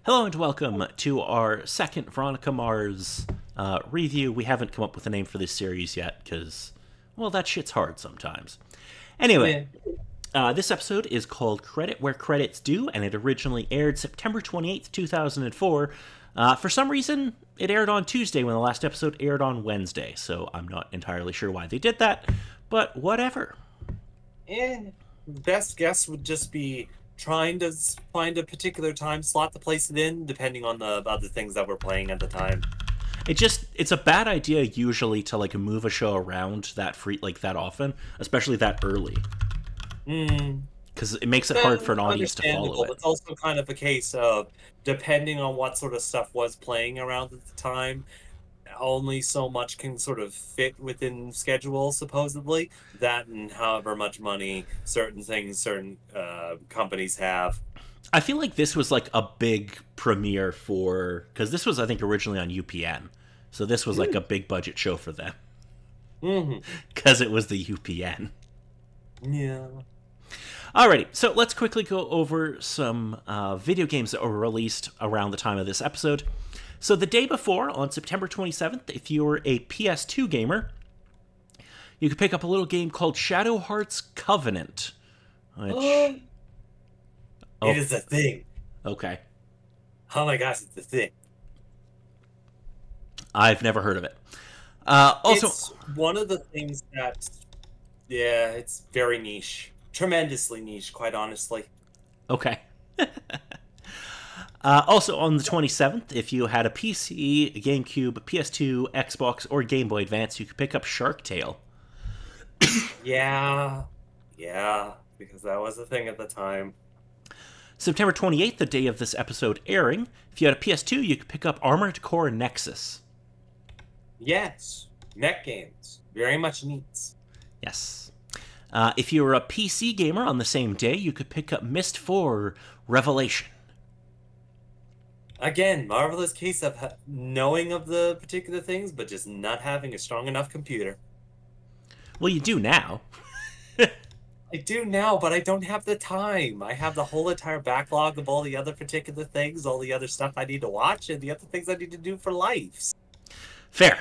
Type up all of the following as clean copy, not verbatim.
Hello and welcome to our second Veronica Mars review. We haven't come up with a name for this series yet because, well, that shit's hard sometimes. Anyway, this episode is called Credit Where Credit's Due, and it originally aired September 28th, 2004. For some reason, it aired on Tuesday when the last episode aired on Wednesday, so I'm not entirely sure why they did that, but whatever. Best guess would just be trying to find a particular time slot to place it in, depending on the other things that we're playing at the time. It's a bad idea usually to move a show around that often, especially that early. Because it makes it hard for an audience to follow it. It's also kind of a case of, depending on what sort of stuff was playing around at the time, only so much can sort of fit within schedule, supposedly. That and however much money certain companies have. I feel like this was like a big premiere because this was, I think, originally on UPN. So this was like a big budget show for them. Because it was the UPN. Yeah. Alrighty, so let's quickly go over some video games that were released around the time of this episode. So the day before, on September 27th, if you were a PS2 gamer, you could pick up a little game called Shadow Hearts Covenant. Which... It is a thing. Okay. Oh my gosh, it's a thing. I've never heard of it. Also, it's one of the things that, yeah, it's very niche. Tremendously niche, quite honestly. Okay. Also, on the 27th, if you had a PC, GameCube, PS2, Xbox, or Game Boy Advance, you could pick up Shark Tale. Yeah, because that was a thing at the time. September 28th, the day of this episode airing, if you had a PS2, you could pick up Armored Core Nexus. Yes, mech games. Very much needs. Yes. If you were a PC gamer on the same day, you could pick up Myst 4 Revelation. Again, marvelous case of knowing of the particular things, but just not having a strong enough computer. Well, you do now. I do now, but I don't have the time. I have the whole entire backlog of all the other particular things, all the other stuff I need to watch, and the other things I need to do for life. Fair.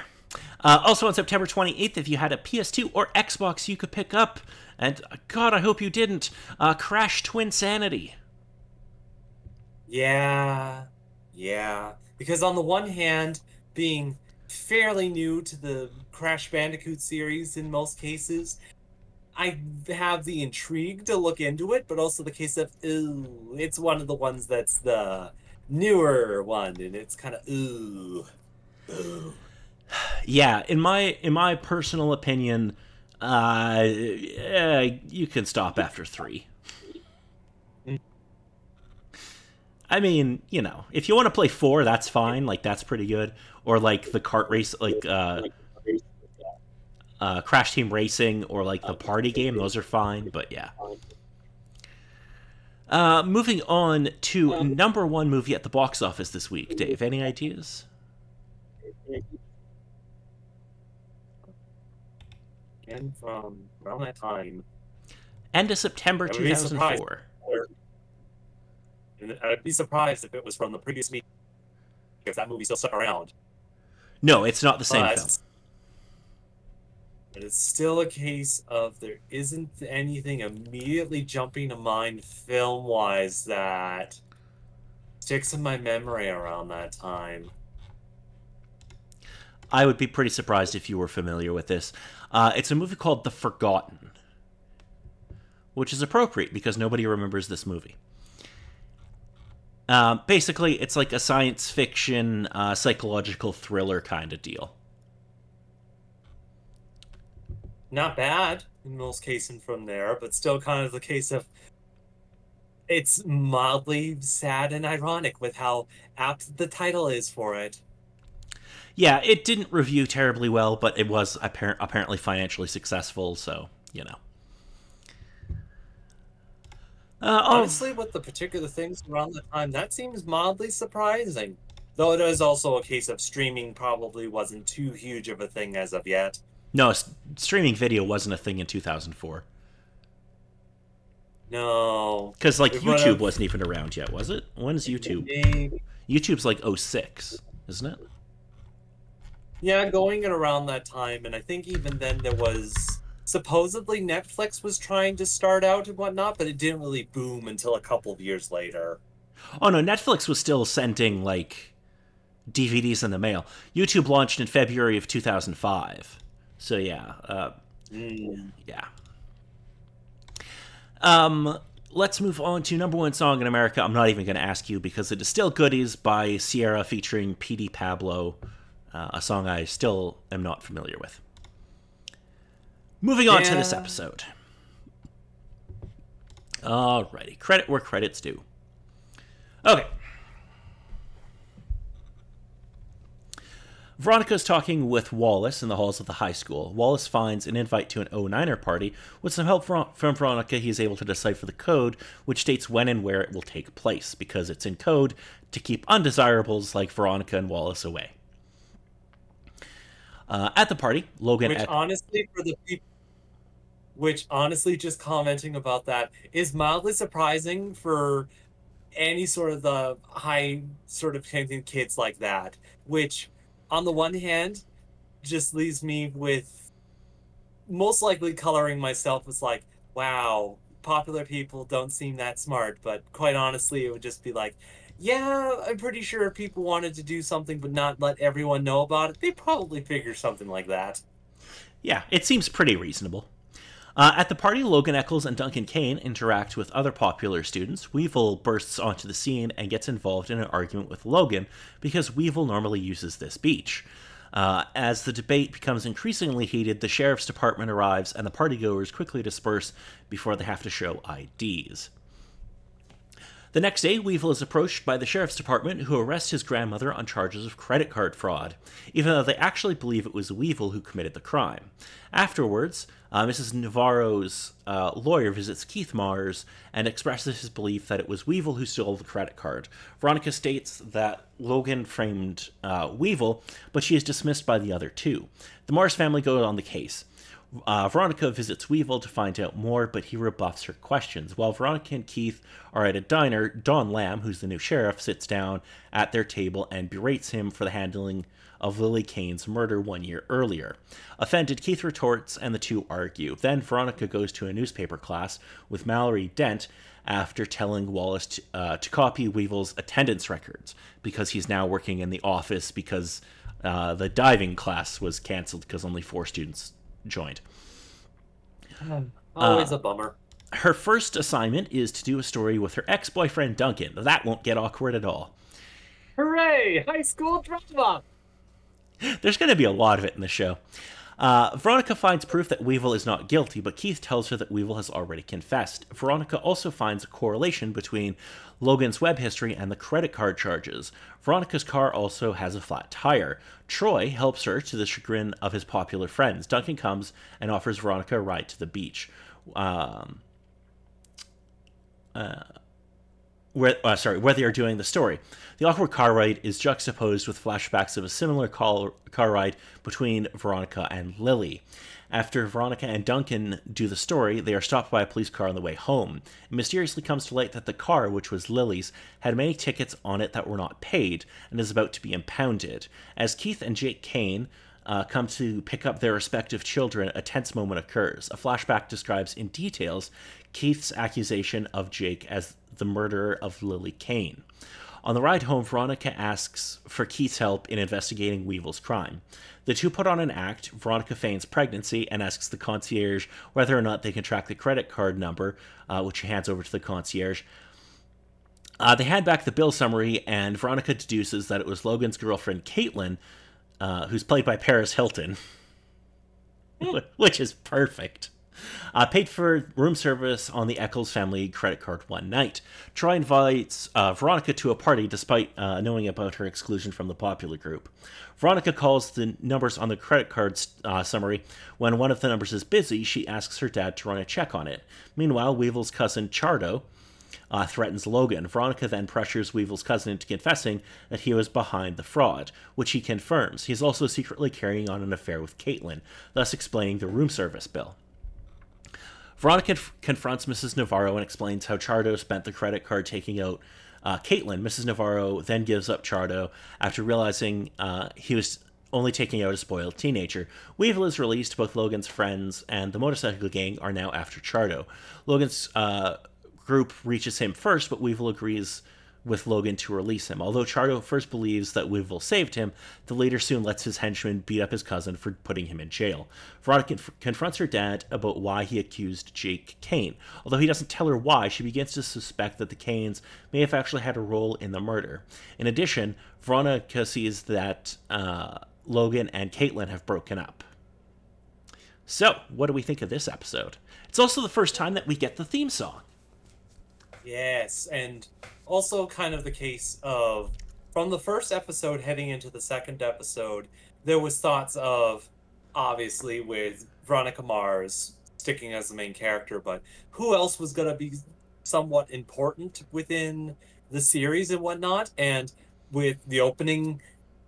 Also on September 28th, if you had a PS2 or Xbox, you could pick up, and God, I hope you didn't, Crash Twinsanity. Yeah, because on the one hand, being fairly new to the Crash Bandicoot series in most cases, I have the intrigue to look into it, but also the case of, ooh, it's one of the ones that's the newer one, and it's kind of, ooh. Yeah, in my personal opinion, you can stop after 3. I mean, if you want to play 4, that's fine. That's pretty good. Or the kart race, Crash Team Racing, or the party game. Those are fine. But yeah. Moving on to #1 movie at the box office this week. Dave, any ideas? And from around that time. End of September 2004. I'd be surprised if it was from the previous meeting, if that movie still stuck around. No, it's not the same film. But it's still a case of there isn't anything immediately jumping to mind film-wise that sticks in my memory around that time. I would be pretty surprised if you were familiar with this. It's a movie called The Forgotten, which is appropriate because nobody remembers this movie. Basically, it's like a science fiction, psychological thriller kind of deal. Not bad, in most cases from there, but still kind of the case of it's mildly sad and ironic with how apt the title is for it. Yeah, it didn't review terribly well, but it was apparently financially successful, so, Honestly, with the particular things around the time, that seems mildly surprising. Though it is also a case of streaming probably wasn't too huge of a thing as of yet. No, streaming video wasn't a thing in 2004. No. Because, YouTube wasn't even around yet, was it? When's YouTube? YouTube's like '06, isn't it? Yeah, going at around that time, and I think even then there was supposedly Netflix was trying to start out and whatnot, but it didn't really boom until a couple of years later. Oh no, Netflix was still sending like DVDs in the mail. YouTube launched in February of 2005. So yeah, yeah. Let's move on to number one song in America. I'm not even going to ask you because it is still Goodies by Sierra featuring P.D. Pablo, a song I still am not familiar with. Moving on to this episode. Alrighty, credit where credit's due. Okay. Veronica's talking with Wallace in the halls of the high school. Wallace finds an invite to an 09er party. With some help from Veronica, he is able to decipher the code, which states when and where it will take place, because it's in code to keep undesirables like Veronica and Wallace away. At the party, Logan... Which honestly, just commenting about that is mildly surprising for any sort of the high sort of kids like that, which on the one hand just leaves me with most likely coloring myself as like, wow, popular people don't seem that smart, but quite honestly, it would just be like, yeah, I'm pretty sure if people wanted to do something but not let everyone know about it, they'd probably figure something like that. Yeah, it seems pretty reasonable. At the party, Logan Eccles and Duncan Kane interact with other popular students. Weevil bursts onto the scene and gets involved in an argument with Logan because Weevil normally uses this beach. As the debate becomes increasingly heated, the sheriff's department arrives and the partygoers quickly disperse before they have to show IDs. The next day, Weevil is approached by the sheriff's department, who arrests his grandmother on charges of credit card fraud, even though they actually believe it was Weevil who committed the crime. Afterwards, Mrs. Navarro's lawyer visits Keith Mars and expresses his belief that it was Weevil who stole the credit card. Veronica states that Logan framed Weevil, but she is dismissed by the other two. The Mars family goes on the case. Veronica visits Weevil to find out more, but he rebuffs her questions. While Veronica and Keith are at a diner, Don Lamb, who's the new sheriff, sits down at their table and berates him for the handling of Lily Kane's murder 1 year earlier. Offended, Keith retorts and the two argue. Then Veronica goes to a newspaper class with Mallory Dent after telling Wallace to copy Weevil's attendance records because he's now working in the office because the diving class was canceled because only 4 students joined. Always a bummer. Her first assignment is to do a story with her ex-boyfriend Duncan. That won't get awkward at all. Hooray! High school drama! There's going to be a lot of it in the show. Veronica finds proof that Weevil is not guilty, but Keith tells her that Weevil has already confessed. Veronica also finds a correlation between Logan's web history and the credit card charges. Veronica's car also has a flat tire. Troy helps her to the chagrin of his popular friends. Duncan comes and offers Veronica a ride to the beach. Where they are doing the story. The awkward car ride is juxtaposed with flashbacks of a similar car ride between Veronica and Lily. After Veronica and Duncan do the story, they are stopped by a police car on the way home. It mysteriously comes to light that the car, which was Lily's, had many tickets on it that were not paid and is about to be impounded. As Keith and Jake Kane come to pick up their respective children, a tense moment occurs. A flashback describes in details Keith's accusation of Jake as the murderer of Lily Kane. On the ride home, Veronica asks for Keith's help in investigating Weevil's crime. The two put on an act. Veronica feigns pregnancy and asks the concierge whether or not they can track the credit card number, which she hands over to the concierge. They hand back the bill summary, and Veronica deduces that it was Logan's girlfriend, Caitlin, who's played by Paris Hilton, which is perfect. Paid for room service on the Eccles family credit card one night. Troy invites Veronica to a party despite knowing about her exclusion from the popular group. Veronica calls the numbers on the credit card summary. When one of the numbers is busy, she asks her dad to run a check on it. Meanwhile, Weevil's cousin Chardo threatens Logan. Veronica then pressures Weevil's cousin into confessing that he was behind the fraud, which he confirms. He's also secretly carrying on an affair with Caitlin, thus explaining the room service bill. Veronica confronts Mrs. Navarro and explains how Chardo spent the credit card taking out Caitlin, Mrs. Navarro, then gives up Chardo after realizing he was only taking out a spoiled teenager. Weevil is released. Both Logan's friends and the motorcycle gang are now after Chardo. Logan's group reaches him first, but Weevil agrees with Logan to release him. Although Chardo first believes that Weevil saved him, the leader soon lets his henchman beat up his cousin for putting him in jail. Veronica confronts her dad about why he accused Jake Kane. Although he doesn't tell her why, she begins to suspect that the Kanes may have actually had a role in the murder. In addition, Veronica sees that Logan and Caitlin have broken up. So, what do we think of this episode? It's also the first time that we get the theme song. Yes, and also kind of the case of, from the first episode heading into the second episode, there was thoughts of, obviously, with Veronica Mars sticking as the main character, but who else was going to be somewhat important within the series and whatnot, and with the opening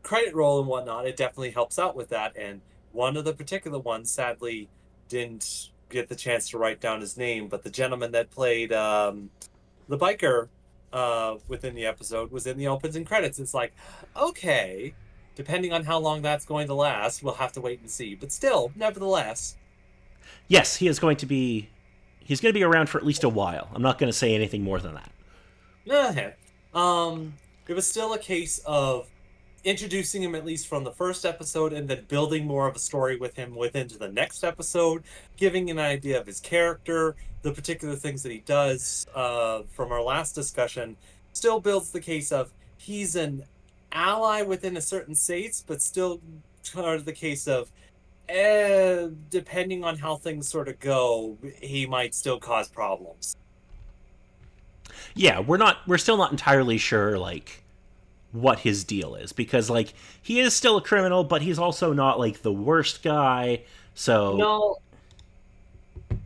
credit roll and whatnot, it definitely helps out with that, and one of the particular ones, sadly, didn't get the chance to write down his name, but the gentleman that played the biker within the episode was in the opening credits. It's like, okay, depending on how long that's going to last, we'll have to wait and see. But still, nevertheless. Yes, he's going to be around for at least a while. I'm not going to say anything more than that. It was still a case of introducing him at least from the first episode and then building more of a story with him within to the next episode, giving an idea of his character, the particular things that he does from our last discussion, still builds the case of he's an ally within a certain states, but still kind of the case of depending on how things sort of go, he might still cause problems. Yeah, we're still not entirely sure, like, what his deal is, because, like, he is still a criminal, but he's also not, like, the worst guy, so... No,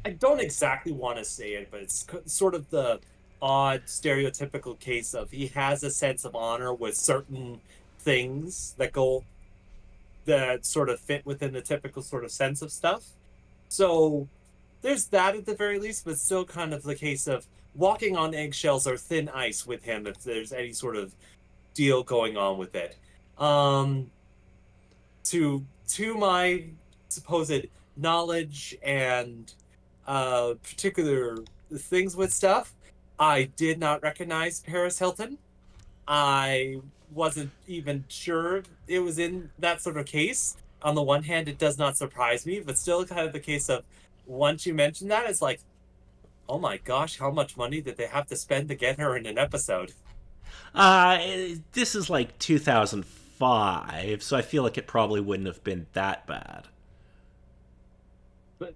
I don't exactly want to say it, but it's sort of the odd, stereotypical case of he has a sense of honor with certain things that sort of fit within the typical sort of sense of stuff. So there's that at the very least, but still kind of the case of walking on eggshells or thin ice with him if there's any sort of deal going on with it. To my supposed knowledge and particular things with stuff, I did not recognize Paris Hilton. I wasn't even sure it was in that sort of case. On the one hand, it does not surprise me, but still kind of the case of once you mention that, it's like, oh my gosh, how much money did they have to spend to get her in an episode? This is like 2005, so I feel like it probably wouldn't have been that bad. But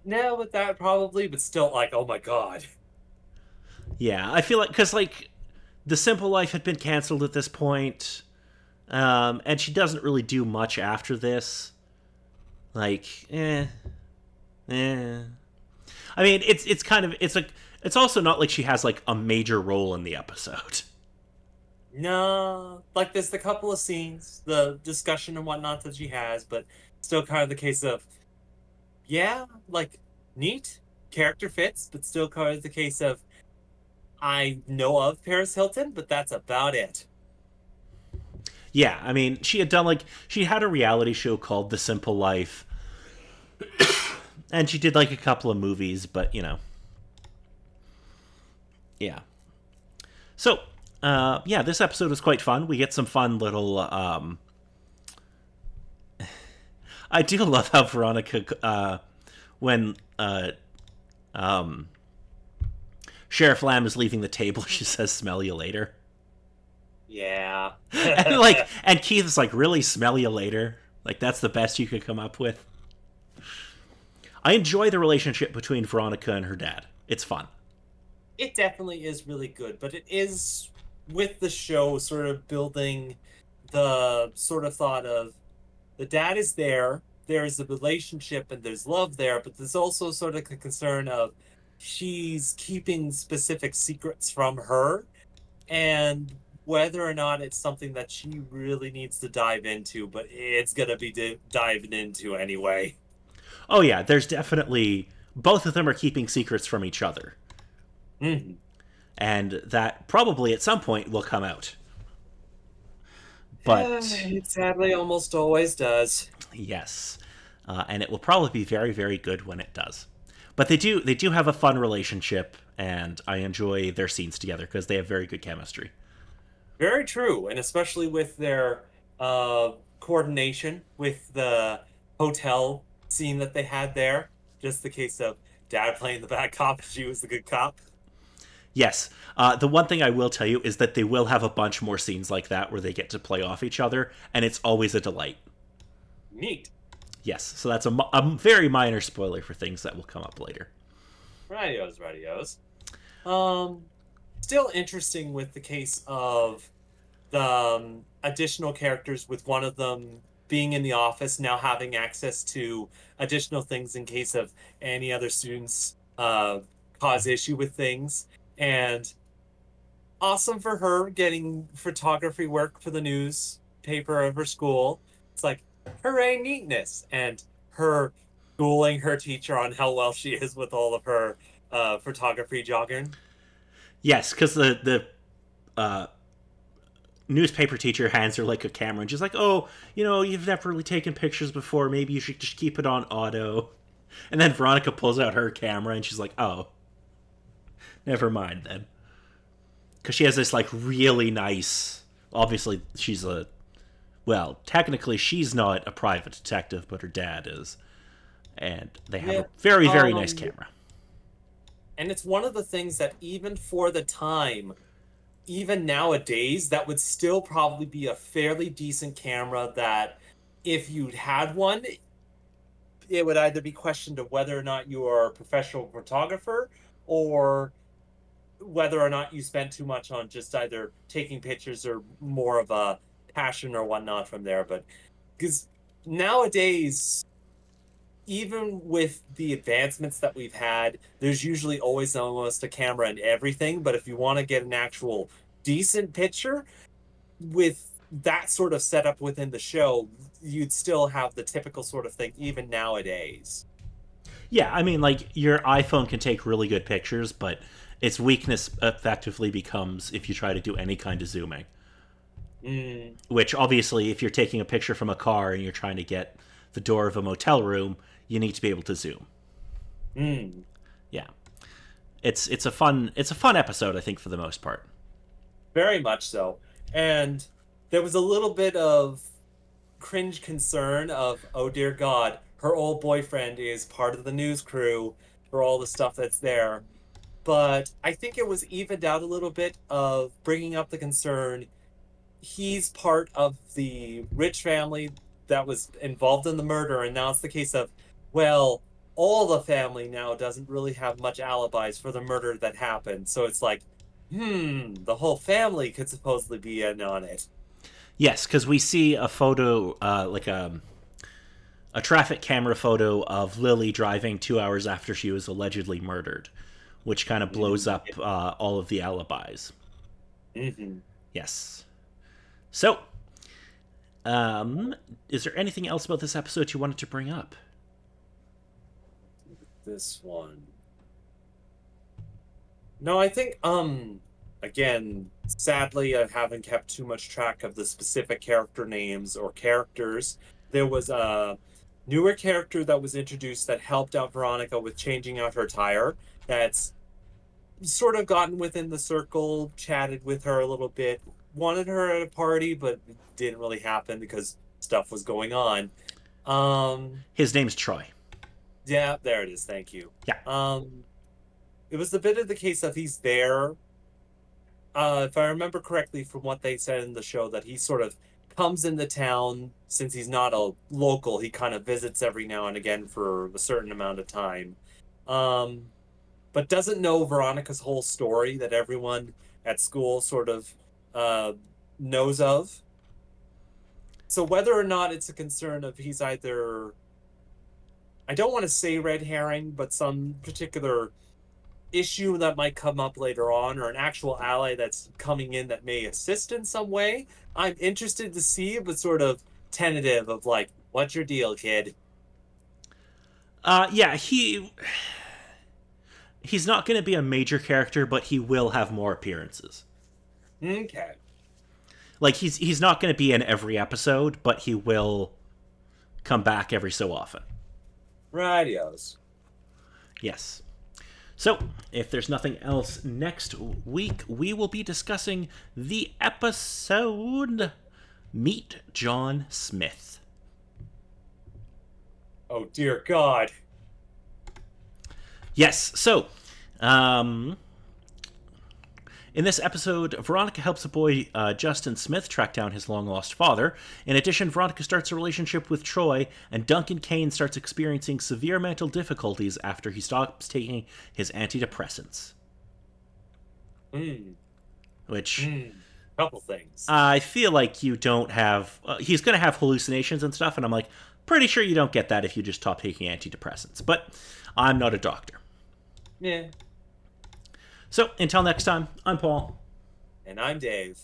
now with that probably, but still like, oh my god. Yeah, I feel like, because like The Simple Life had been canceled at this point, and she doesn't really do much after this. Like, I mean, it's also not like she has like a major role in the episode. No, like there's the couple of scenes, the discussion and whatnot that she has, but still kind of the case of, yeah, like neat, character fits, but still kind of the case of, I know of Paris Hilton, but that's about it. Yeah, I mean, she had a reality show called The Simple Life, and she did like a couple of movies, but yeah. So, this episode was quite fun. We get some fun little, I do love how Veronica, when, Sheriff Lamb is leaving the table, she says, "Smell you later." Yeah. and Keith is like, "Really, smell you later?" Like, that's the best you could come up with. I enjoy the relationship between Veronica and her dad. It's fun. It definitely is really good, but it is, with the show, sort of building the sort of thought of the dad is there's a relationship and there's love there, but there's also sort of the concern of she's keeping specific secrets from her, and whether or not it's something that she really needs to dive into, but it's going to be diving into anyway. Oh yeah, there's definitely, both of them are keeping secrets from each other. Mm-hmm. and that probably at some point will come out. But It sadly almost always does. yes, and it will probably be very, very good when it does. But they do have a fun relationship, and I enjoy their scenes together because they have very good chemistry. Very true, and especially with their coordination with the hotel scene that they had there. Just the case of dad playing the bad cop and she was the good cop. Yes, the one thing I will tell you is that they will have a bunch more scenes like that where they get to play off each other, and it's always a delight. Neat. Yes, so that's a very minor spoiler for things that will come up later. Radios, radios. Um, Still interesting with the case of the additional characters, with one of them being in the office now having access to additional things in case of any other students cause issue with things. And awesome for her getting photography work for the newspaper of her school. It's like, hooray, neatness. And her schooling her teacher on how well she is with all of her photography jogging. Yes, because the uh, newspaper teacher hands her like a camera, and she's like, "Oh, you've never really taken pictures before. Maybe you should just keep it on auto." And then Veronica pulls out her camera, and she's like, "Oh, never mind then," because she has this like really nice. Obviously, she's a well, technically she's not a private detective, but her dad is, and they have a very very nice camera. And it's one of the things that even for the time, even nowadays, that would still probably be a fairly decent camera that if you'd had one, it would either be questioned of whether or not you are a professional photographer or whether or not you spent too much on just either taking pictures or more of a passion or whatnot from there. But because nowadays, even with the advancements that we've had, there's usually always almost a camera and everything. But if you want to get an actual decent picture with that sort of setup within the show, you'd still have the typical sort of thing even nowadays. Yeah, I mean, like your iPhone can take really good pictures, but its weakness effectively becomes if you try to do any kind of zooming. Mm. Which obviously, if you're taking a picture from a car and you're trying to get the door of a motel room, you need to be able to zoom. Mm. Yeah, it's a fun episode, I think, for the most part. Very much so. And there was a little bit of cringe concern of, oh dear God, her old boyfriend is part of the news crew for all the stuff that's there. But I think it was evened out a little bit of bringing up the concern. He's part of the rich family that was involved in the murder, and now it's the case of, well, all the family now doesn't really have much alibis for the murder that happened. So it's like, the whole family could supposedly be in on it. Yes, because we see a photo, like a traffic camera photo of Lily driving 2 hours after she was allegedly murdered, which kind of blows up all of the alibis. Mm-hmm. Yes. So, is there anything else about this episode you wanted to bring up? This one. No, I think, again, sadly, I haven't kept too much track of the specific character names or characters. There was a newer character that was introduced that helped out Veronica with changing out her tire. That's sort of gotten within the circle, chatted with her a little bit, wanted her at a party, but it didn't really happen because stuff was going on. His name's Troy. Yeah, there it is. Thank you. Yeah. It was a bit of the case of he's there. If I remember correctly from what they said in the show, that he sort of comes into town since he's not a local. He kind of visits every now and again for a certain amount of time. But doesn't know Veronica's whole story that everyone at school sort of knows of. So whether or not it's a concern of he's either, I don't want to say red herring, but some particular issue that might come up later on, or an actual ally that's coming in that may assist in some way, I'm interested to see, but sort of tentative of like, what's your deal, kid? Yeah, he... He's not going to be a major character, but he will have more appearances. Okay. Like, he's not going to be in every episode, but he will come back every so often. Radios. Yes. So, if there's nothing else, next week we will be discussing the episode Meet John Smith. Oh, dear God. Yes, so, in this episode, Veronica helps a boy, Justin Smith, track down his long-lost father. In addition, Veronica starts a relationship with Troy, and Duncan Kane starts experiencing severe mental difficulties after he stops taking his antidepressants. Which... couple things. I feel like you don't have... he's going to have hallucinations and stuff, and I'm like, pretty sure you don't get that if you just stop taking antidepressants. But I'm not a doctor. Yeah. So, until next time, I'm Paul. And I'm Dave.